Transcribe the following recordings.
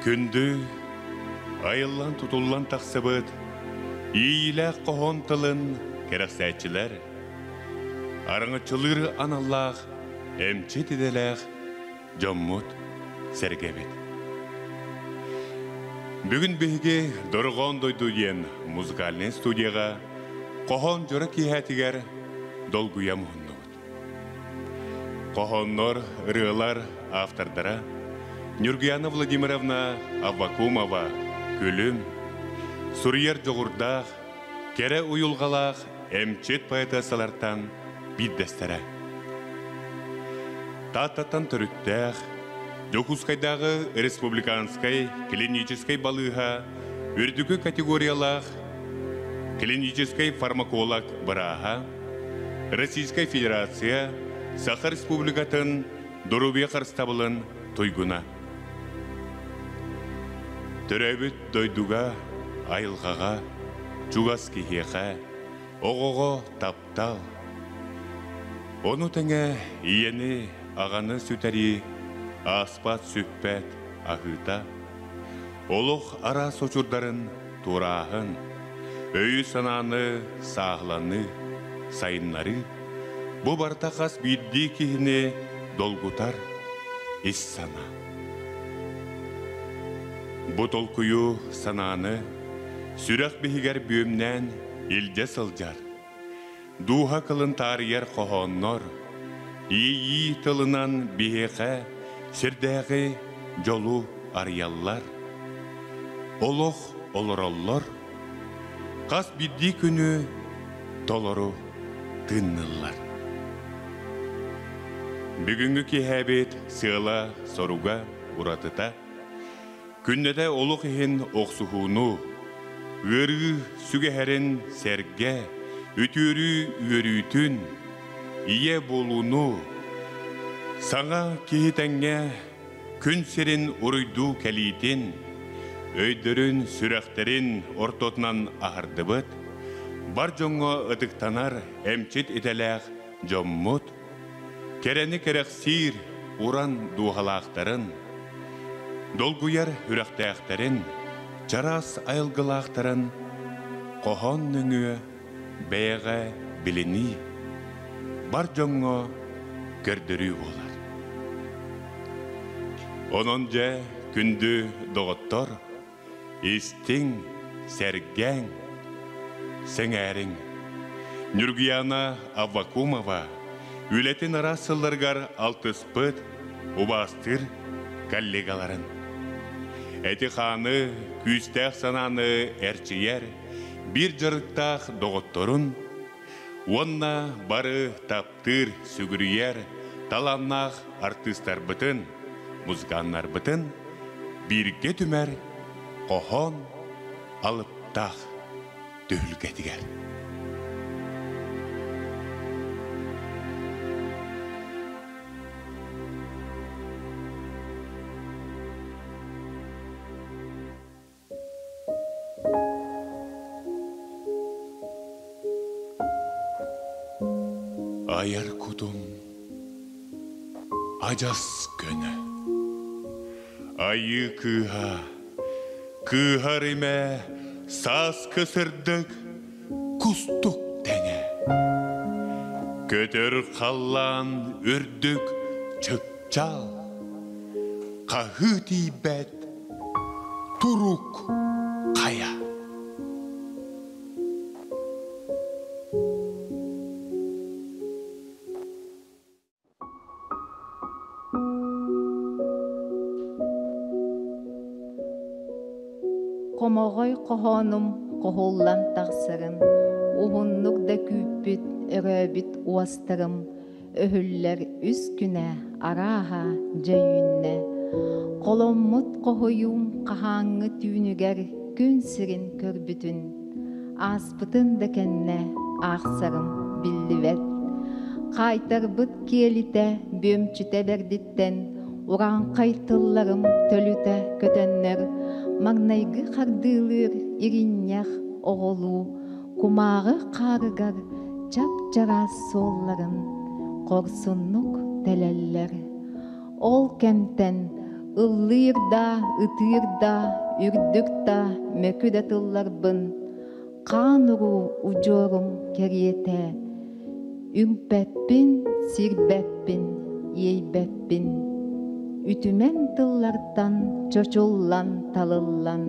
Күнді айыллан тұтылан тақсыбыд, ийләқ қоғын тылын керексәтчілер. Арыңычылыр аналлақ, әмчет еделәқ, жоммут сәргебет. Бүгін бейге дұрған дойду ен музыкальный студияға қоғын жұры кейхәтігер долгуя мұхыннығыд. Қоғыннор ырылар автордара Нюргияна Владимировна Аввакумова күлім, Сурьер жоғырдақ, кере уйылғалақ әмчет поэтасалартан биддестері. Таттан түріттәқ, Жокускайдағы республиканскай клиническай балыға үрдігі категориялақ клиническай фармаколог бұраға Российская Федерация Сахар Республикатын Дұрубе қарстабылын тойгуна. Түрәбіт дойдуға, айылғаға, чугас кейхеға, оғоға таптал. Оны тәңе иені ағаны сүтәрі, аспат сүппәт ағыта. Олық ара сочурдарын турағын, өй сананы, сағланы, сайынлары, бұ бартақас бидді кейіне долгутар ес сана. Бұ толкую сананы, сүрәқ бігер бөмнән елде сылжар. Дуға қылын тарияр қоғоннор, ии тылынан бігеқе, сірдәғі жолу арыяллар. Олық олыроллар, қас бидді күні толыру тыннылар. Бүгінгі кехәбет сыла соруға ұратыта, күннеде олық ехін оқсуғуну, өрі сүгәһәрін сәрге, үтірі өрітін, ие болуну, саңа кейтәңе күн серін ұрыйду кәлейтін, өйдірін сүрәқтерін ортотынан ағырдыбыт, бар жоңға ұтықтанар әмчет етәләқ жоммут, керені керексир уран дуғалақтарын, долгуяр үрәқтәқтәрін, жарас айылғылақтарын, қоған нүңі бәйіға біліні, бар жоңға көрдірі болар. Онын жа күнді доғыттор, істің, сәргәң, сәңәрің. Нюргияна Аввакумова үлетін арасылырғар алтыспыт, убастыр коллегаларын. Әті қаны, күстәқ сананы әрчиер, бір жырықтақ доғытторын, онна бары таптыр сүгіріер, таланнақ артыстар бұтын, музганнар бұтын, бірге түмәр, қохон, алыптақ түйілгетігер. Аяр кудум, ажас көні. Айы кыға, кығар еме, сас кісірдік, күстік тәне. Көтір қаллан үрдік чөпчал, қағы тейбәт, тұрук қая. Қомағай қоғаным қоғоллан тақсырын, ұғыннық да күйпіт, өрәбіт уастырым, өһүлләр үс күнә, араға жайынне. Қолыммыт қоғойым қағаңы түйінігер күн сірін көрбітін, аспытын да кәнне ақсырым білдівет. Қайтар бұт келіте бөмчіте бердіттен, уран қайтылларым төліте көтеннер, Магнайгы қардылыр ириннях оғылу, кумағы қарығар чап-чара солларын, қорсыннық тәләлләр. Ол кәмтен Ыллыыр да, ытыыр да, үрдүк да, мөкү да тылларбын. Каан уру ужорум кериете. Үмпәппин, сирбәппин, ейбәппин. Үтүмен тыллартан, чочуллан, талыллан.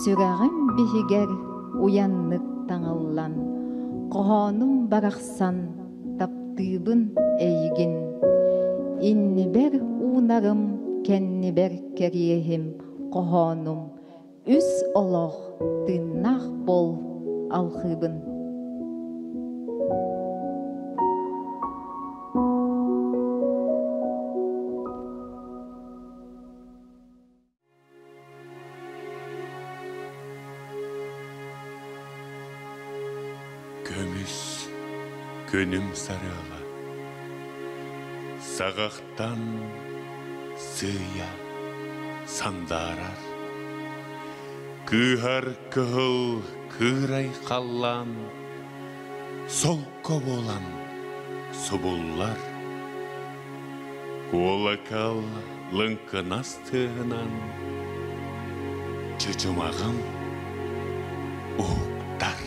Сүрәғім бихигер, уяннык таңыллан. Қоғаным барақсан, таптыбын әйгін. Иннибер унарым, кеннибер кериехим, қоғаным. Үс олоқ, тыннақ бол, алхыбын. Көміс, көнім сарыға, сағақтан сыя сандарар. Кыхар кығыл кырай қаллан, солко болан сұбуллар. Олакал лыңқын астығынан, чычымағым уқтар.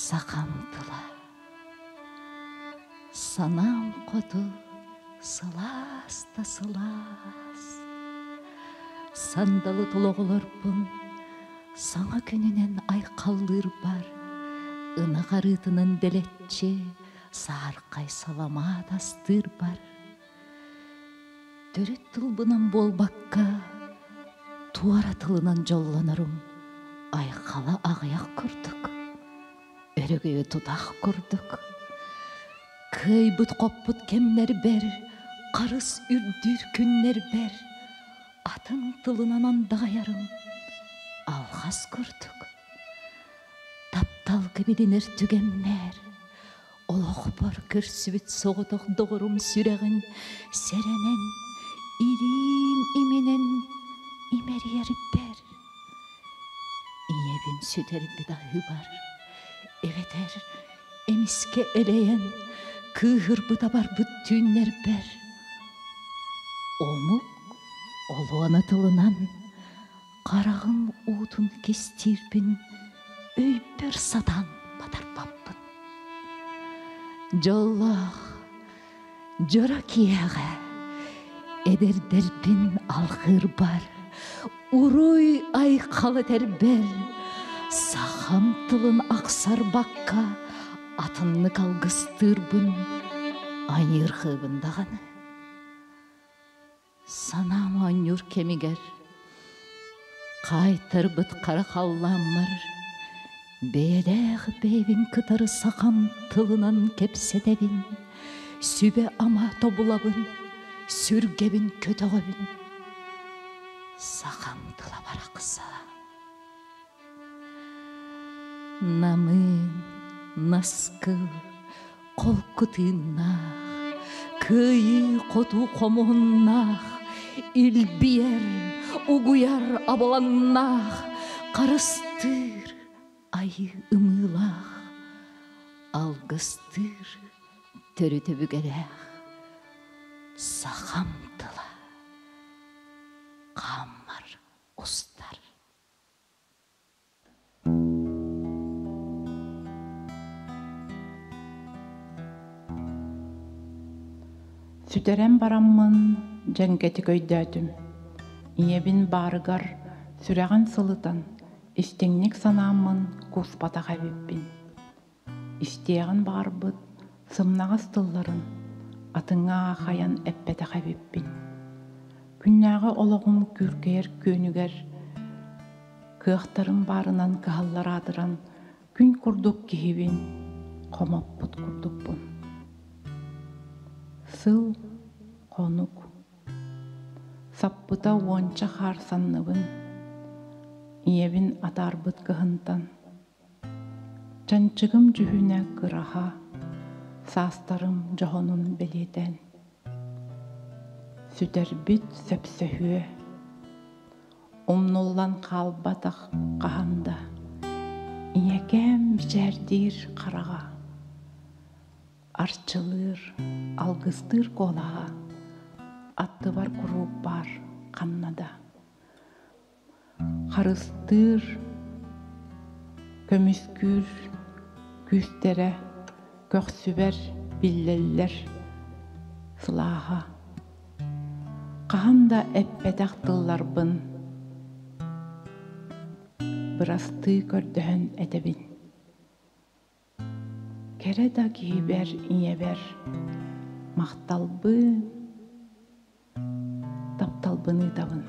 Сақамтыла, санам қоты сылас та сылас. Сандалы тұлығылырпын, саңа күнінен айқалдыр бар. Ынағарытының делетче, сарқай саламат астыр бар. Дөрет тұлбынан болбаққа, туара тылынан жолланарым, айқала ағаяқ күрдік. Өрігіі тұтақ күрдік. Күй бұт қоппыт кемнер бер, қарыс үрдір күннер бер. Атын тылынан андағайарым, алғас күрдік. Таптал кебеденер түгемнер, олық бар көрсібіт соғытық доғырым сүрәғін сәренен, ирим именен имерер бер. Иебін сүтер бидahı бар. Eveter, emiske eleyen, kığır bıda var bütünler ber. Omuk, oluğana tılınan, qarağın uğdun kestirpin, öyper sadan badar bappın. Jollah, jora kiyağa, eder derpin alğır bar, uruy ayqalı terber. Сахам тылын ақсар баққа, атынны қалғыстырбын, айыр қыбындағаны. Санам айнюр кемигер, қайтыр бұт қара қалламыр, бейдәғ бейбін кытары сахам тылынан кепседебін, сүбе ама тобулабын, сүргебін көтіғыбін. Сахам тыла барақса. Намын, наскыл, қол күтіннақ, күйі қоту қомуыннақ, илбиер, угуяр абаланнақ, қарыстыр, айы ымылақ, алғыстыр, түрі түбігерәқ, сақамтыла, қамар ұстар. Süterem baramмын, жәңгеті көйдәтім. Иебін барығар, сүрәғін сылытан, істеңнік санаммын, куспатаға беппін. Істеғін барбыт, сымнағыз тылларын, атыңа ағаян әппетаға беппін. Күннәғі олығын күркер көнігер, күйіқтарын барынан кығаллар адыран, күн күрдік кейбін, қомаппыт күрдікпін. Сыл қонук, саппыта онча харсанныбын, иебін атарбыт кығынтан. Чанчыгым жүхүнэ кыраха, саастарым жоғонун белетен. Сүтербит сөпсөһүө, умнуллан қалбатақ қағанда, иекем бичердир қараға, арчылыр, алгыстыр қолаға, атты бар құруп бар қаннада. Қарыстыр, көміскүр, күстере, көксүбер, биллеллер, сылаға. Қағанда әппедақтыларбын, бұрасты көрдіхін әдебін. Кереда кейбер, иебер, мақталбы, тапталбыны табын.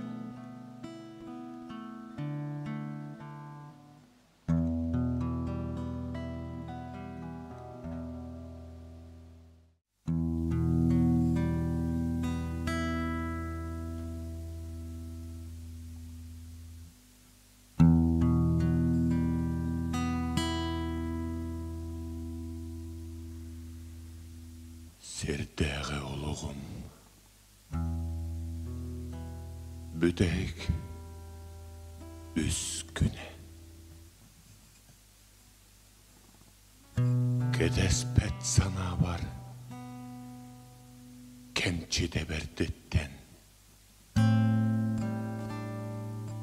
Сердегі ұлығым, бүтек үз күні. Кедеспет сана бар, кенчі де бердеттен.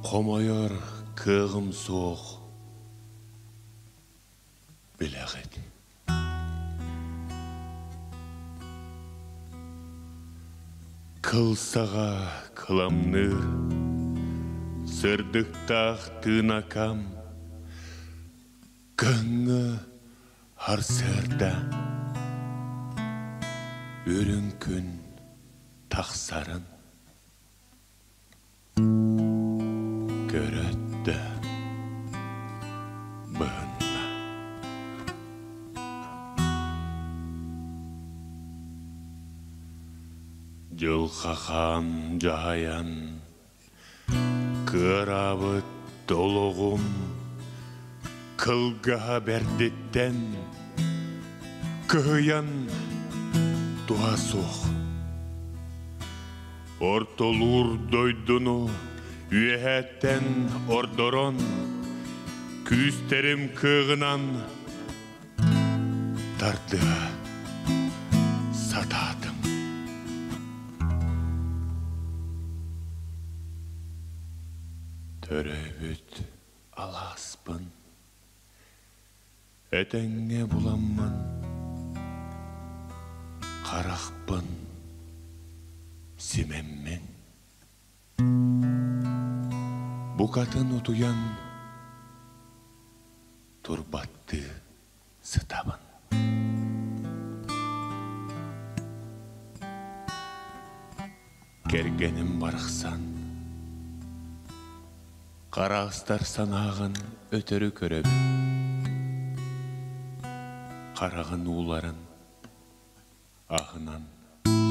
Қомайыр кығым соқ, біләғет. Кылсаға кыламныр, сырдықтақ тынакам, кыңы арсырда, өрін күн тақсарын, көрөтті бұғынна. Жылқақан жаян, кырабыт толығым, кылға бердеттен, кыян туа соқ. Ортолур дойдуну, үйәттен ордорон, күстерім кығынан, тардыға сатадым. Төрөбүт аласпын, әтәңе буламмын, қарақпын, симеммен. Букатын утуян, турбатты сытабын. Кергенім барықсан, қарағыстар санағын өтірі көребін. Қарағын уларын ағынан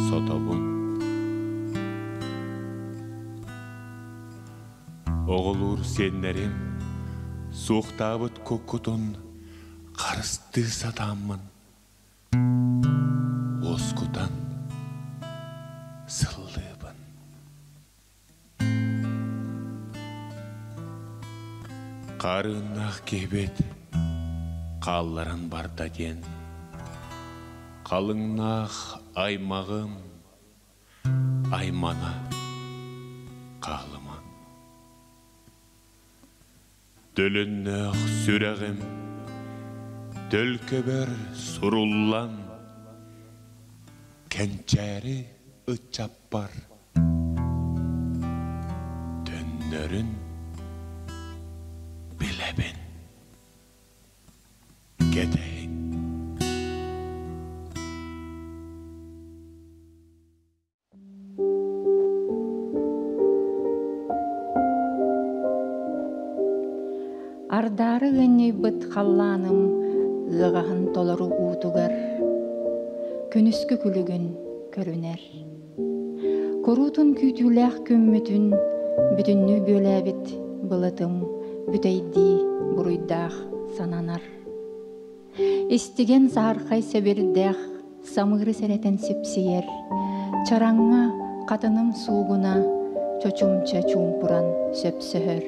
сотобын. Оғылур сенлерім суықтабыт көккутын қарысты сатамын. Оскутан сыллыбын. Қарынақ кебет қалларын барда ден, қалыңнақ аймағым, аймана қалыма. Дөліннақ сүрәғім, дөлкөбер сұруллан, кәнчәрі ұтчап бар, төннөрін біләбін, кетейін. Ардары гәнне быт халланым, ығағын толару утугар, күнүскү күлігін көрінер. Корутун күтүләқ көммүтүн, бүтүннү бөләбит былытым, бүтәйді бұруйдақ сананар. Истиген саархай сөбірдәқ, самыры сәрәтен сөпсиер. Чараңа қатыным суғына, чочумча чумпуран сөпсөхөр.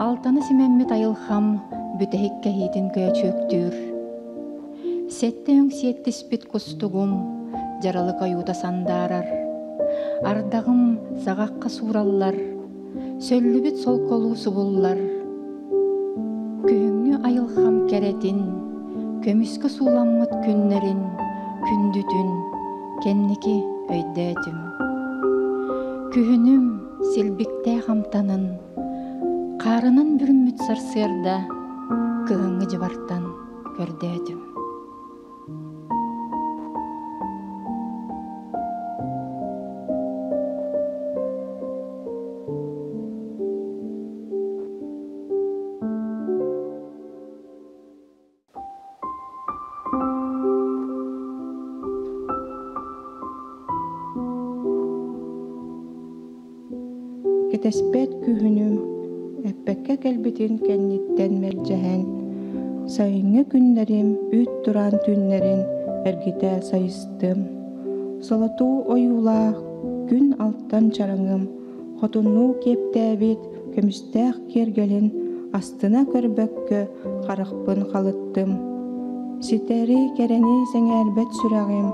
Алтаны симәммет айылхам, бүтәхік кәхейтін көчөктүр. Сәтті өңсиеттіспіт кустугум, жаралық аюта сандарар. Ардағым сағаққа сураллар, сөллүбіт сол колу субуллар. Күйіңі айылхам кәретін, көміскі суламмыт күннерін, күндүтін, кеннеки өйдәтім. Күйінім сілбікті қамтанын, қарынан бүрміт сарсырда, күйіңі жыбартан көрдәтім. Кетеспет күхүнүм, әппәккә кәлбетин кәнниттен мәрҗәһән. Сайыңы күннәрем, үт туран түннәрен әргитә сайыстым. Солоту оюла, күн алттан чараңым, хотунну кептәбит, көмістәк кергелін, астына көрбәккө қарықпын қалыттым. Ситәри кәрәни сәңәрбәт сүрәғым,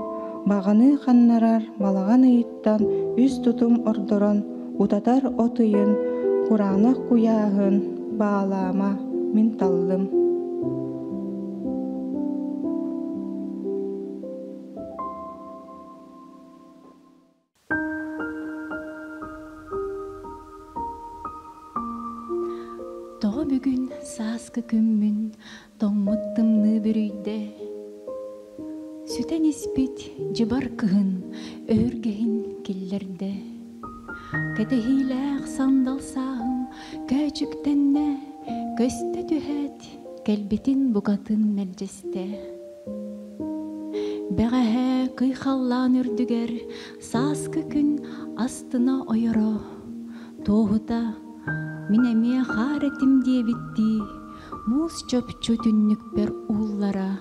бағаны қаннарар, балаған ыйыттан, үз тутум ордорон, утатар отыйын, Куранах куяһын, баалаама мин таллым. Тоғы бүгін саскы күммін, тоңмыттымны бүрүйді. Сүтен іспет жыбар кығын, өргейін келлерді. Кәтехиләқ сандал сағым, көчіктенне, көсті түхәт, кәлбетін бұғатын мәлжесті. Бәғәһә қыйқаллан үрдігер, саскы күн астына ойыро. Тоғыта, минеме қаретім дебітті, мұз чөпчу түннік бір ұллара.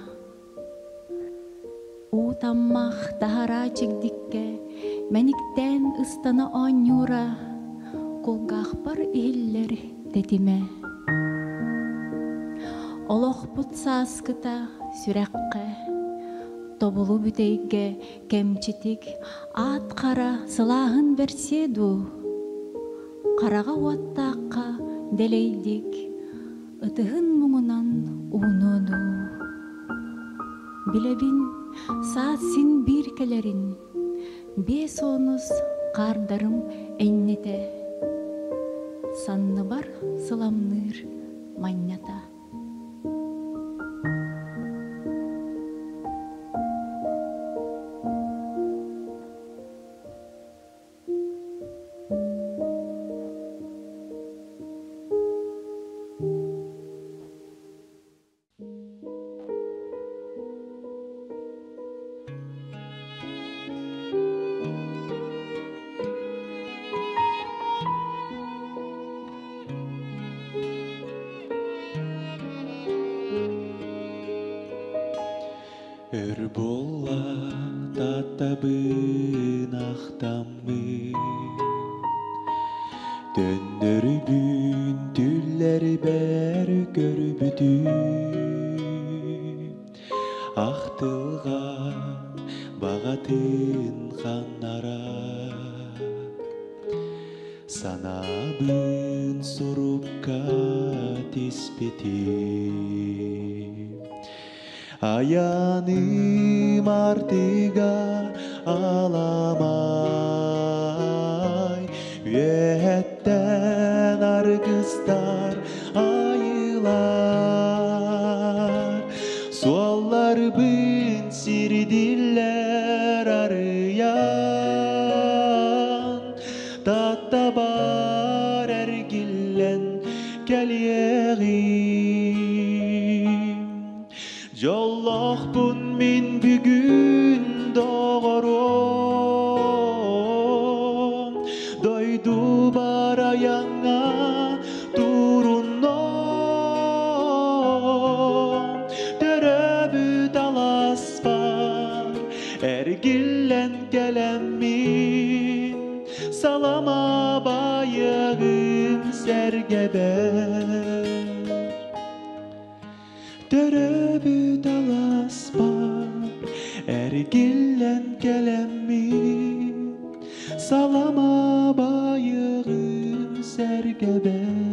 Утаммақ тахара чекдікке, мәниктен ыстана анюра, қолғақ бар иһиллер тетиме. Олох бұт саскыта сүрәққе, тобулу бүтейге кемчитик, ат қара сылағын берседу. Қараға уаттаққа делейдик, ытығын мұңынан уноду. Билебин саатсин биркелерин, бес онус қардарым әннете. Санны бар сыламныр маннята. Өр болла татабын ақтамын, Төннөрүбүн түлләри бәр көрбүтүн, Ақтылған бағатын қаннара, Санабын сұрупка теспетин. Аяным артыга аламай, Үйәттен аргыстар айылар, Суаллар бын сирдиллер арыян, Таттабар әргіллен кәлиәғим. Жоллақпын мен бүгін доғырым, Дойду бар аяңа туруннан, sergeber Döröbü dalasbar ergillen gelemmi salama bayığım sergeber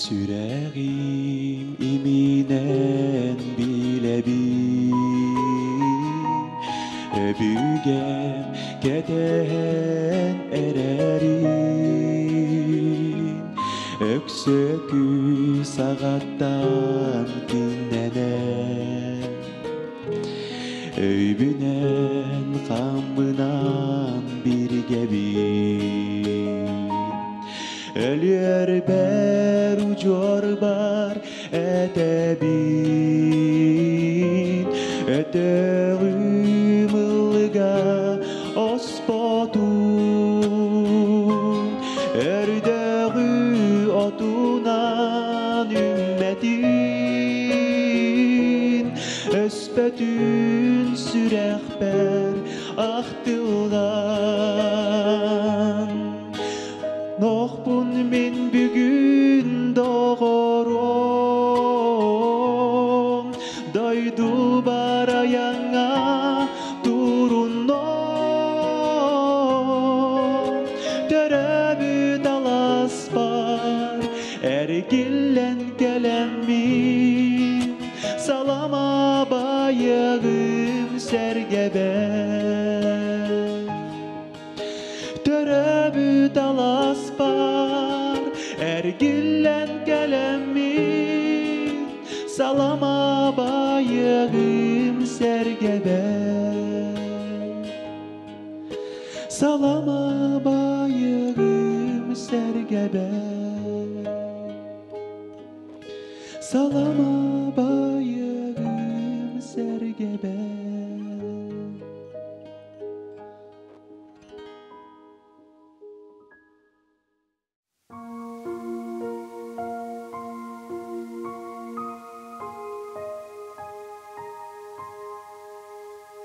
Süreğim iminen bilebim Öbügem keden ererim Öksökü sağattan dinlenen Öybünen kamınan bir gebin Ölüyor ber ucor bar edebin Ötörüm ılga ospotun Ördörü otunan ümmetin Öspötün sürehber ahtılgan Nohbun min bugün doğurum Doydu barayana durunum Döröbü dalasbar ergillen gelemmi Salama bayığım sergeber Döröbü dalasbar ergillen gelemmi Salama bayığım sergeber Salama bayığım sergeber Salama bayığım sergeber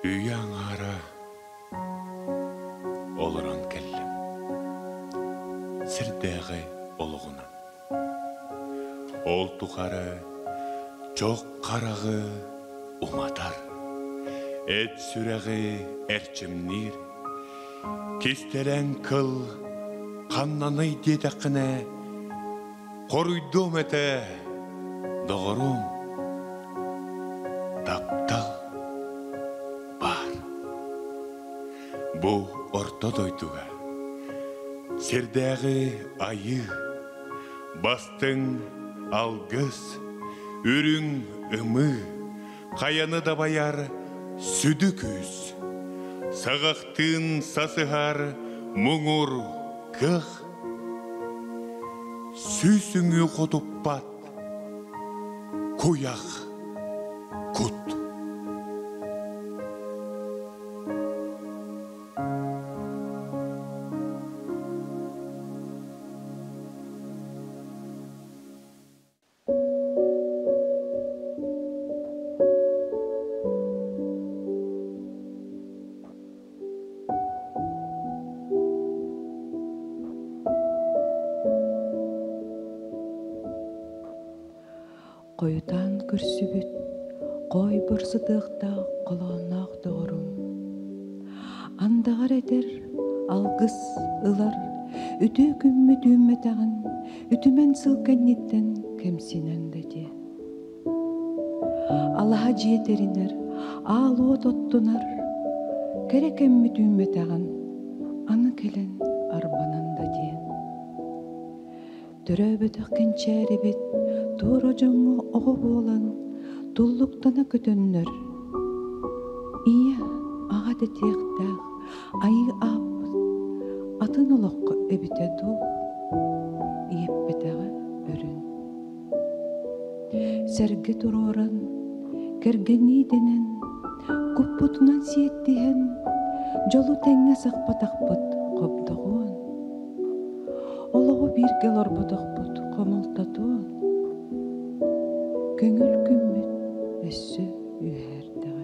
Üyan ara oluran kellim Sirdeği oluğuna Ol tukarı çok karağı umatar Et süreği erçimnir Kistelen kıl kannanı dedekine Koruydum ete doğrum Taptal Bu orta doyduğa Sirdeği ayı Bastın algız Ürün ımı Kayanı da bayar Südü küz Sağaktın sasıhar Muğur kıh Süsüngü kodup bat Kuyak kut Koyudan kürsübüt, koy bırsıdıqta kolonaq doğrum. Andağar eder, algız ılar, ütü kümmü düğmetağın, ütümen sılkannitten kemsinen dedi. Allaha ciyeteriner, ağlığı tottunar, kerekemmi düğmetağın, anı kelen arbananda diyen. Döröbötök kençeribit, tuğrocoңu oğu boğulan, tulluktana kötönнөр. İya, ağa detiyektäq, ayı apıt, atın olokko ebite du, iyep сәрге тұроран, кәргені денен, көппұтынан сиеттіген, жолу тәңе сақпатақпыт қобдығуын. Олығы бір гел орбытақпыт қомылтатуын. Көңіл күммет өссі үйердіғаны.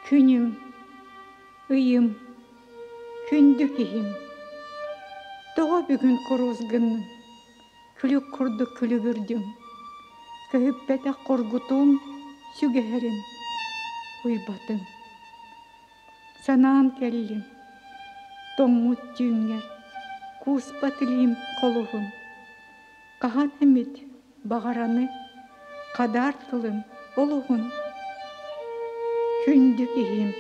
Күнім, ұйым, күнді кейім. Доға бүгін құрузғынның, күлік құрды күлі бүрдім. Көйіппәті қорғытуым, сүгәрін, ұйбатым. Санаан кәлілім, тоңмут түйінгер, куыспатылым қолуғым. Қаған әмет бағараны, қадартылым олуғын. Күнді кейім,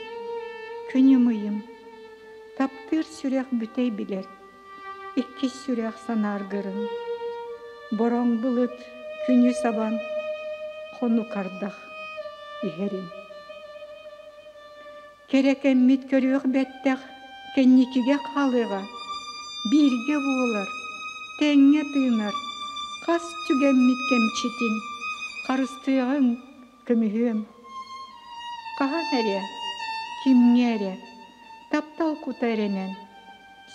күнім ұйым, таптыр сүрек бүтей білер, икки сүрек санар гырын. Борон бұлыт, күні сабан, қону қардақ, ихерін. Керек әммет көріғ бәттәқ, кәннекіге қалыға, бірге болар, тәңе тыынар, қас түгәммет кәмчетін, қарыстығын көмігім. Қаған әрі, кімне әрі, таптал күтәрінен,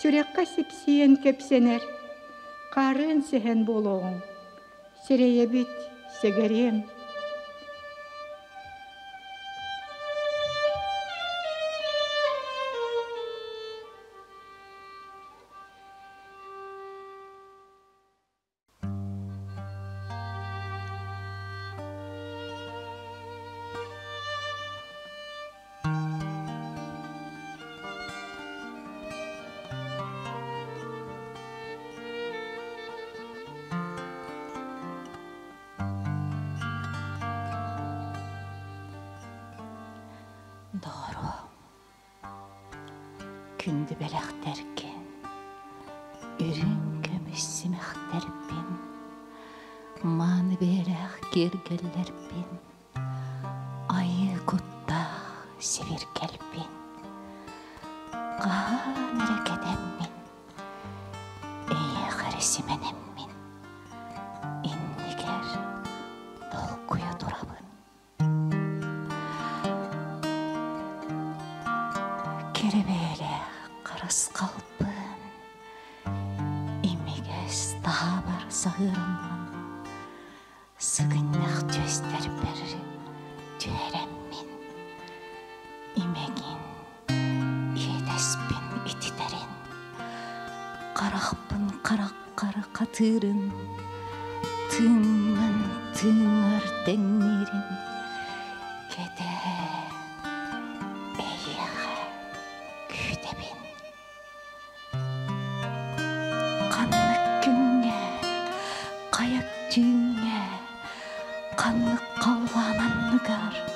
сүрекқа сепсиен кепсенер, қарын сәхен болуғын, сірейе біт, сәгәрем. Doğru. Kündü belekterken, ürün kömüş simekterpin, manı belek gergellerpin, ayı kutta sevir kelpin, qahan erekedemmin, iyi garisimenemmin, inniger dolguya durabın. Kerebeyle karas kalpın, imiges daha var sağırımın, sıgınyak göster bir tüheremmin, imegin yedespin ititerin, karakpın karakkarı katırın, tığımın tığır denlerin, kede tüğüne, kanlık kavlamanlıgar,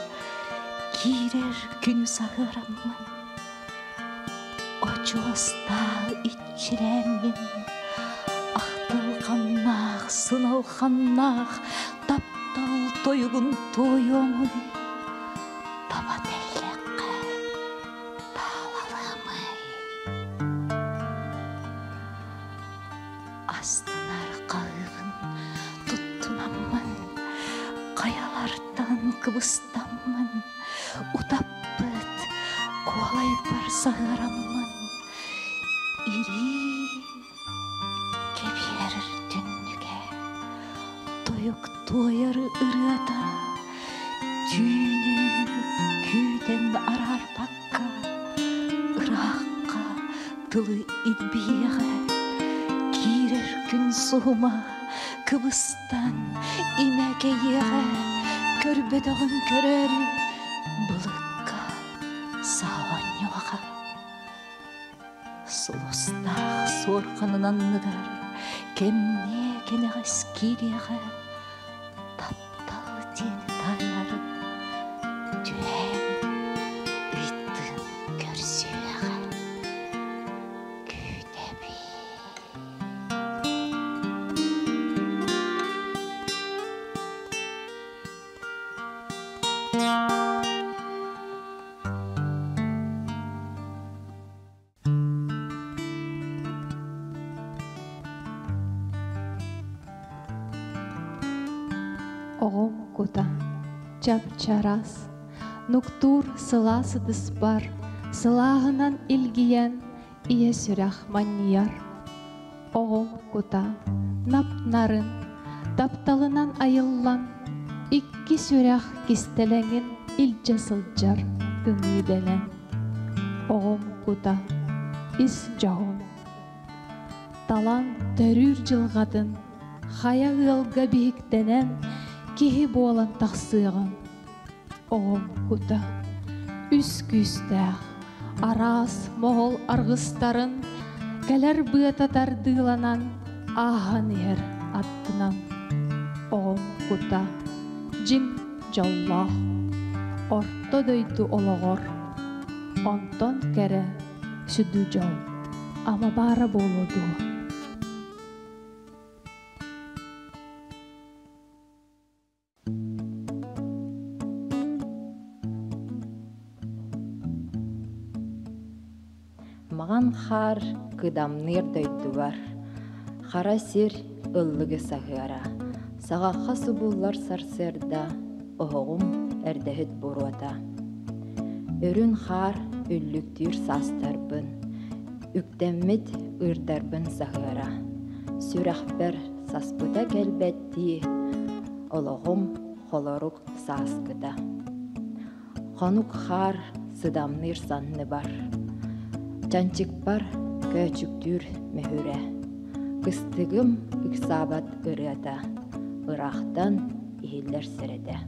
girer günü sağıramın. O cuasta içiremin, ahtılğannaq, sınalğannaq, taptal toyugun toyumun, taba telleqe, dağlalamay. Astınar qağıgın, tuttunamın, kayalardan kıbıstamın, utapbıt, kualaypar sağıramın, iri kebier dünnüge, toyuk toyar ırıada, tüynü küden arar bakka, ıraqqa, tılı ilbiye, girer gün soğuma, Kıbrıs'tan imege yeğe, körbedağın köreri, bılıkka, sağanyoğa. Solostağ sorğanın anlıgar, kemne keneğes kireğe, taptal deni tayarıp, tühem, üyttün görsüyeğe, küdebi. Оғым кута, чап-чарас, нуктур сыласыдыс бар, сылағынан илгиян, ие сүрәх маннияр. Оғым кута, наптнарын, тапталынан айыллан, икки сүрәх кистеләңін илче сылджар, ымыделән. Оғым кута, ис жағын, талан төрүр жылғадын, хая ылга бейіктенен, кихи болан тақсыған. Оғым кута, үс-күстәқ, арас, моғол арғыстарын, кәлер бұятатар дыланан, ахан ер аттынан. Оғым кута, жин жаллах, орто дөйді олығыр, онтон кәрі сүді жау, ама бары болуду. Маған хар кыдамныр дөйдуар, хара сир ыллыгы сағыра, сағаққа субуллар сарсырда, оғым әрдәхет боруата. Өрін хар үлліктір састарбын, үктәммет ұрдарбын сағыра, сүрәхбір саспыда кәлбәтті, олығым холорук саскыда. Хонук хар сыдамныр санны бар, Чанчик бар көчүктүр мөһүрә. Кыстыгым иксабат ырыата, ырахтан ихиллер середе.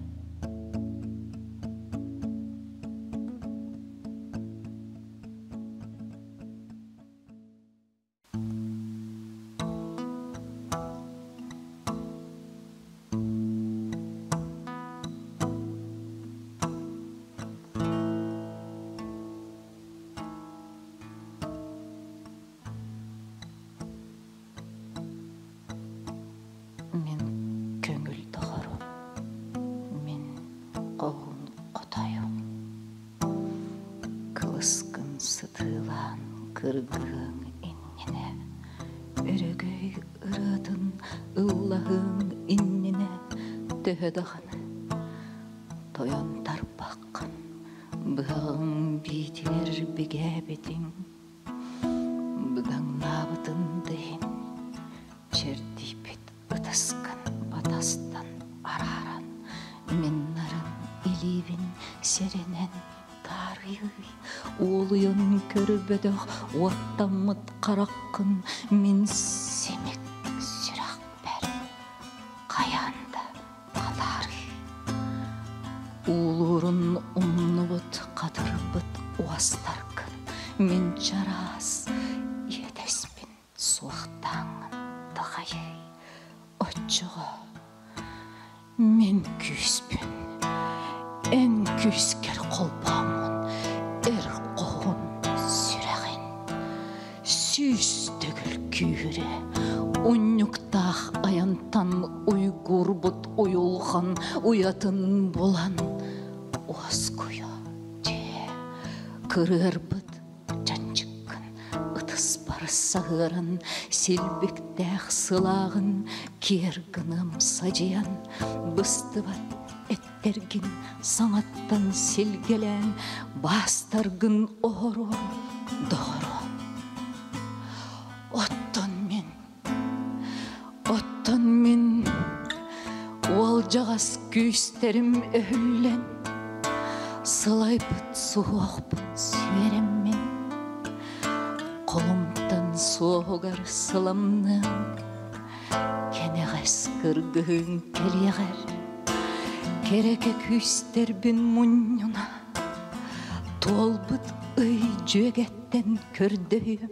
Kırgın innine, örgöy ıradın ıllahın innine, töhödağını, toyon tarpakın, bığın bitirir bigebedin, bıdan nabıdın deyin, çerdipet ıtıskın batastan araran, minnarın ilivin serenen, Улыйын көрбөдөк уаттаммыт караккын мен семек сүрак бер каянда катары улурун умнубут катырбыт уастаркын мен чарас едеспин суактаңын тагайы отчого мен күспүн эн күскер колбамын Küre, unyuktah ayantan uygurbut uyulhan uyatın bolan oskuya diye kırırbıt cançıkkın ıtıs barı sağırın silbikteh sılağın kergınım sacıyan bıstıvat ettergin sanattan silgelen bastargın oğru doğru. Ottan min Olcağız küsterim öhüllen Sılaypıt soğukpıt süverem min Kolumdan soğugar sılamnın Keneğes kırgığın keliğer Kereke küster bin munyuna Tolbıt ıy jögetten kördüğüm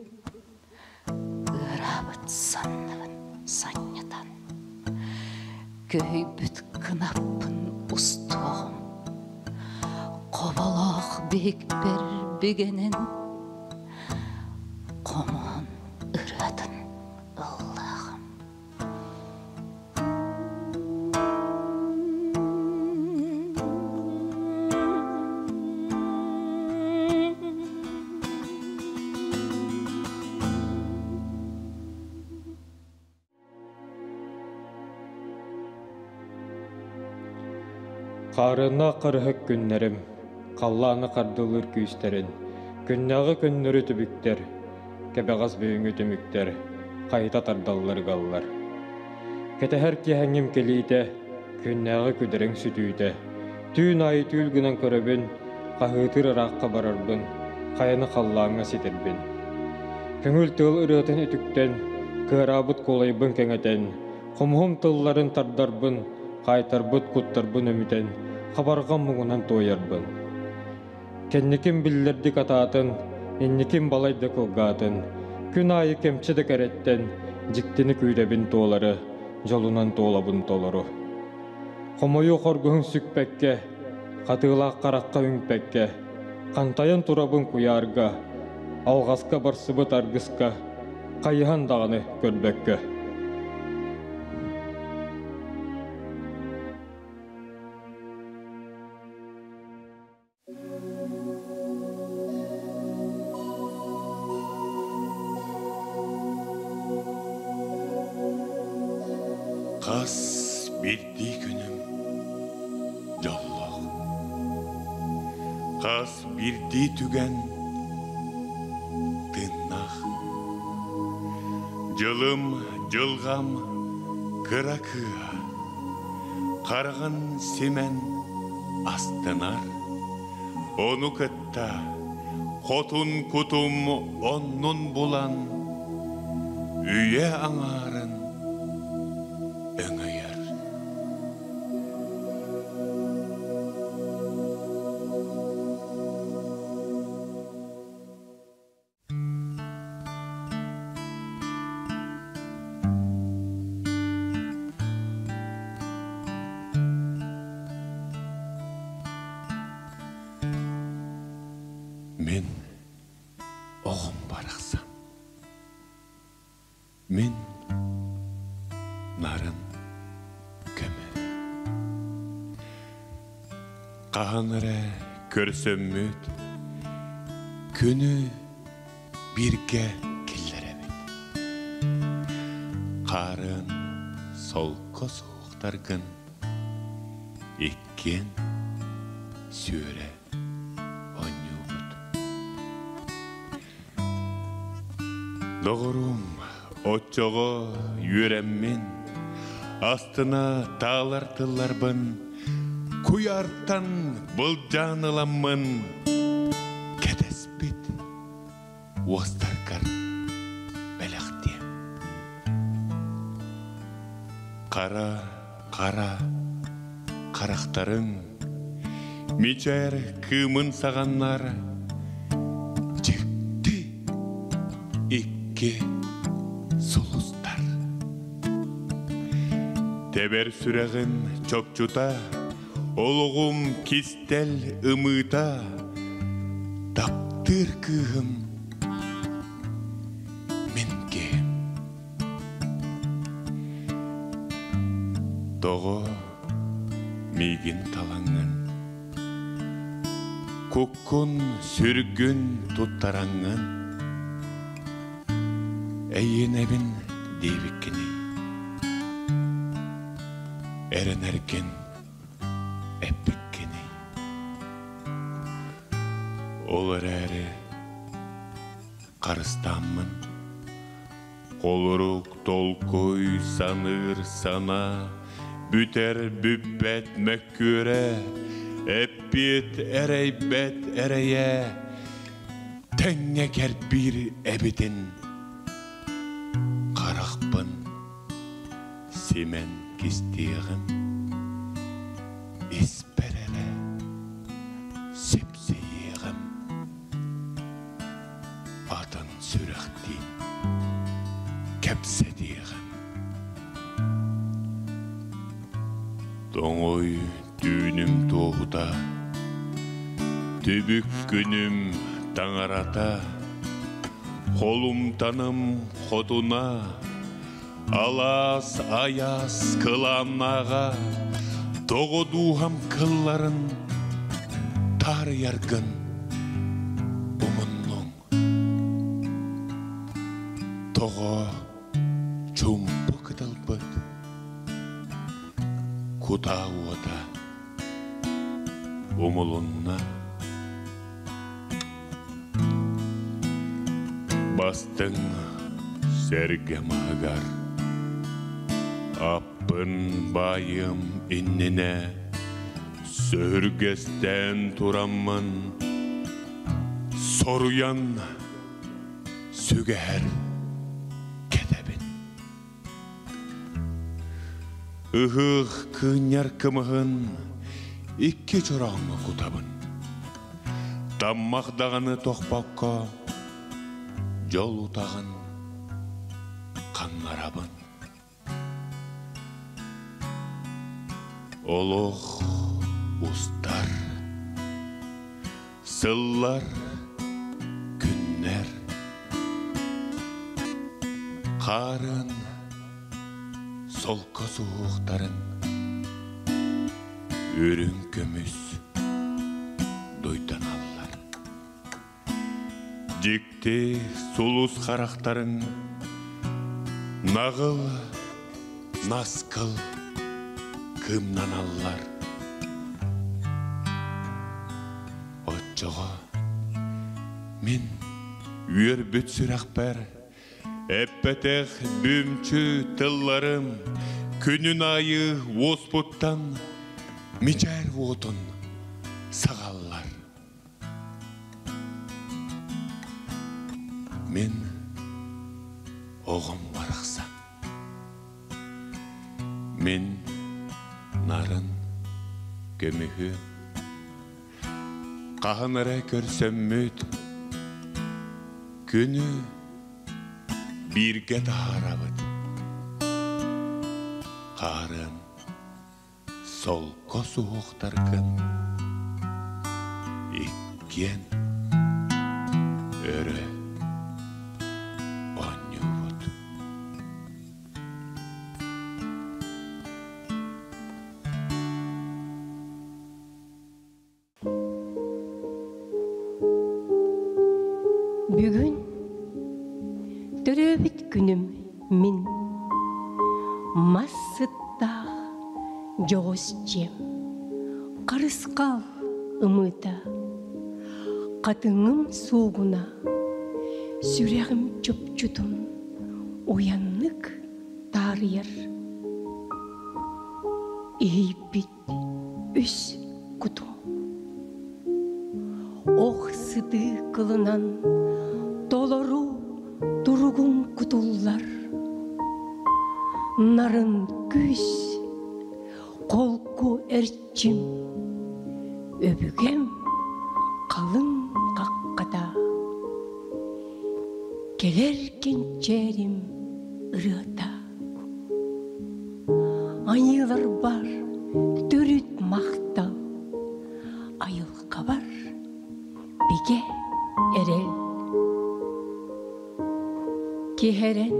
Irabıt sannıvın sanyıdan Köybüt kınappın ustuğum Kovalak bekber begenen Komun ıradın Allah'ım Qarına qırhıq günlərim, qallanı qardılır küyüstərin, günnağı günləri tübüklər, kəbəğaz böyüngü tümüklər, qayta tardallar qallar. Ketəhər ki həngim keliydə, günnağı küdərің sütüydə, tüyün ayı tüylgünən köröbün, qahıtır ıraqqa bararbın, qayını qallağına sitirbin. Köngül tığıl ırıtın ütükten, kırabıt kolaybın kengeten, qumhum tılların tardarbın, qaytarbıt kuttarbın ömüten, qabargan muğunan toyarbın. Kennikim billerdik atatın, ennikim balayda kılgatın, gün ayı kemçede keretten, jiktini küydebin toğları, jolunan toğlabın toluru. Qomoyu qorguhun sükpekke, qatığılaq qaraqqa üngpekke, qantayan turabın kuyarga, alğaska barsıbıt argıska, qayıhan dağını görbekke. Qas bildi günüm jolloq. Qas bildi tügen tınnak. Jılım jılgam kırakığa, qarğın semen astynar. Onu kıtta qotun kutum onnun bulan, üye aڭarın öňeýär. Men oğum baraqsam, men nарын kömür. Qahanıra körsömmüt, günü birge kellerebit. Qarın solko soğuktargın, ekken süre onyubut. Doğrum otçoğu yüреммен, астына тағылар тылларбын, куяртан бұлжаныламын, кәдеспет уастаркар бәліқте. Қара қарақтарың, мечайр кымын сағаннар, жекті икке солустар. Тебер сүрәғін чокчута, олығым кистел ымыта, таптыр кығым менге. Тоғы мейгін талаңын, көккін сүргін тұттараңын, әйен әбін дейбіккені. Erenerken epikkeni. Olur eri qarıstanmın, Qoluruk tolkoy sanır sana, Büter bübbet mökküre, Eppit ereybet ereye, Tenge kert bir ebidin, Qaraqpın, Simen Kistiğim isperele sepsiyeğim adın sürekli kepsediğim Doňoy düğünüm doğuda tübük günüm taňarata kolum tanım xotuna Alas ayas kılamnağa, doğuduham kılların tar yargın umunun. Toğu çumpu kıdılbıt, kuda oda умулунна. Бастың сәргемагар, аппын байым иннене, сөргестен тураммын, соруян сүгәр кетебін. Ыхық күнер кымығын, икки чорағыңы кутабын. Таммақдағаны тоқпаққа, жол утағын қаңарабын. Олық ұстар, сыллар, күннер, қарын, солқа суықтарын, өрін көміс дойдан аллар. Жекте сұлус қарақтарын, нағыл, наскыл, кымнан аллар. Отчоға, мен үйер бүтсірақ бәр, әппәтәқ бүмчі тылларым, күнін айы оспұттан, мичәр отын сағаллар. Мен оғым барықсан. Мен нарын көмігі. Қағыныры көрсем мүд. Күні бірге тағарабыд. Қарын сол қосу оқтарқын. Иккен өрі. Бүгін төрөбіт күнім мен массыттақ жоғыз жем қарысқал ұмыта қатыңым соғына сүрәғім чөпчүтім оянлық тарыер ейбіт үс күтім оқ сыды қылынан толору туругун кутуллар нарын күз колку эрчим өбүгем калың какката келер кенчерим ырыта айылар бар төрүт мактал айылка бар биге эрел кехерен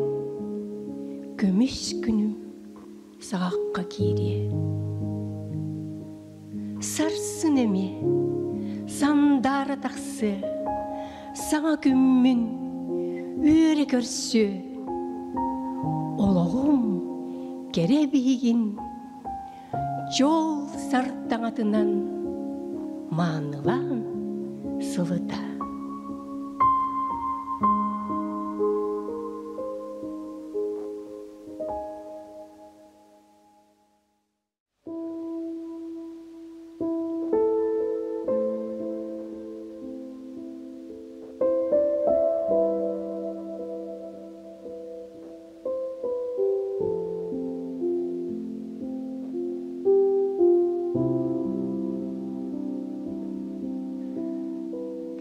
көміс күнім сағаққа кире. Сарсын әме, сандары тақсы, саңа күммін өрі көрсі. Олығым кере бейгін, жол сартаңатынан маңылан сылыта.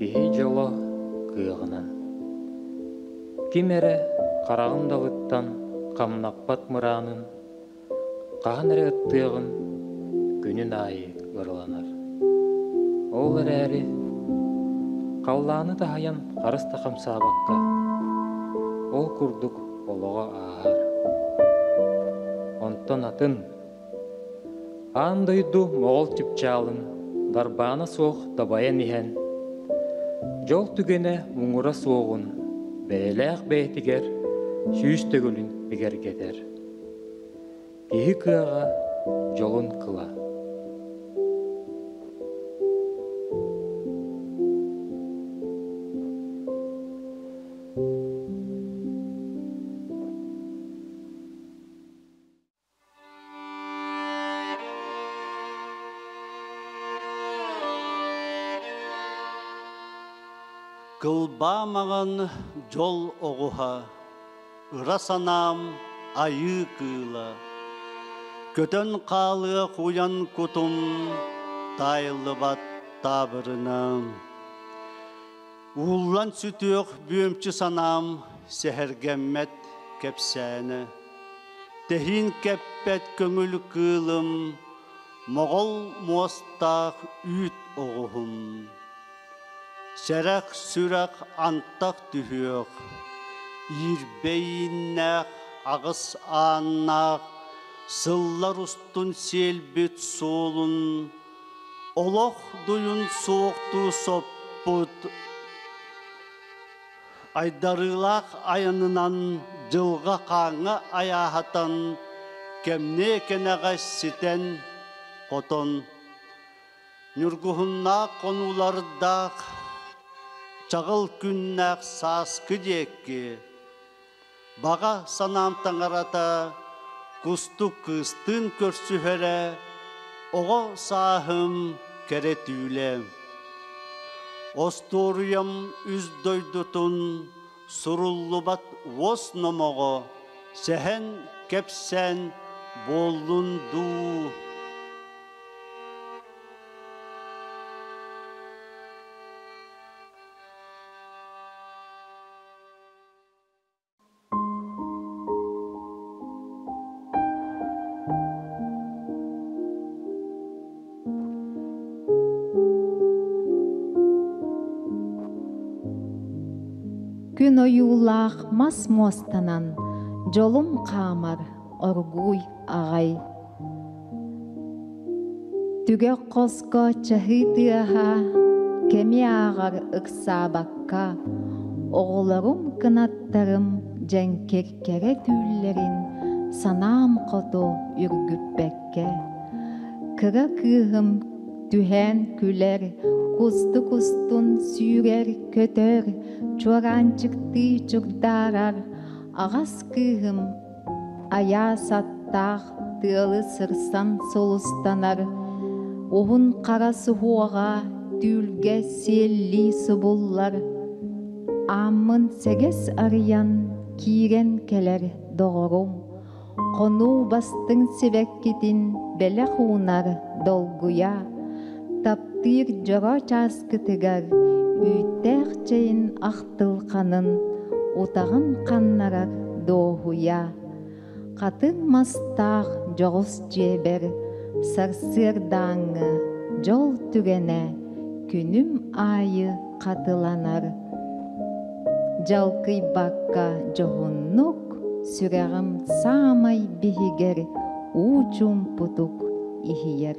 Кихи жоло кыйығынан. Кимере қарағындалыттан қамнақпат мұранын, қаған әрі ұттығын күнін айы ұрланар. Ол әрі қалланы тахаян қарыста қамсабаққа, ол күрдік олыға ағар. Онтон атын, андойду моғол чіпчалын, дарбаны соқ табаян ихен, жол түгене мұңыра соғын, бәләқ бәйтігер, сүйіс төгілін бігер кетер. Кихи кыаға жолын кыла. Kılbamağın jol oğuha, ıra sanam ayı kıyla. Kötön kalı kuyan kutum, taylı bat tabırına. Uğullan sütüyok büyümçü sanam, sehergemmet kepsene. Tehin keppet köngül kılım, Moğol muastaq üt oğuhum. Şerak sürak antak tühüyok, İrbeyinnak ağız annak, Sıllar ustun selbüt solun, Oloq duyun soğuktu sopput, Aydarılaq ayınınan Jılga qaңa ayahatan, Kemne keneğe siten qoton. Nürguhunna konulardaq, Çağıl künnaq saskı dekki, Bağa sanam taңarata, Kustu kıstın körsühere, Oğo sahım kere tüyle. Ostoruyam üz doydutun, Surullubat vos nomoğo, Sehen kepsen bollundu. Gün oyuğulaq mas mostanan, Jolum qamar, orguy ağay. Tüge qosko çahıdıha, Kemi ağar ıksabakka, Oğularum kınattarım, Cenkirkere tüllerin, Sanam qoto ürgüppekke. Kıra kığım tühen küler, Kustu kustun sürer kötör, Çoran çıktı çukdarar, Ağas kığım aya sattağ, Tılı sırsan solustanar, Oğun qarası huağa, Tülge selli subullar, Amın seges arayan, Kiren keler doğrum, Konu bastın sebekkitin, Bele hunar dolguya, Taptır jara çaskıtıgar, Ütteğ çeyin aqtılqanın, Utağın qannarar doğuya. Qatın mastağ joğuz jeber, Sarsırdağı jol tügene, Günüm ayı qatılanar. Jalkıy bakka joğunnuk, Süreğim samay bihiger, Uçum putuk ihiyer.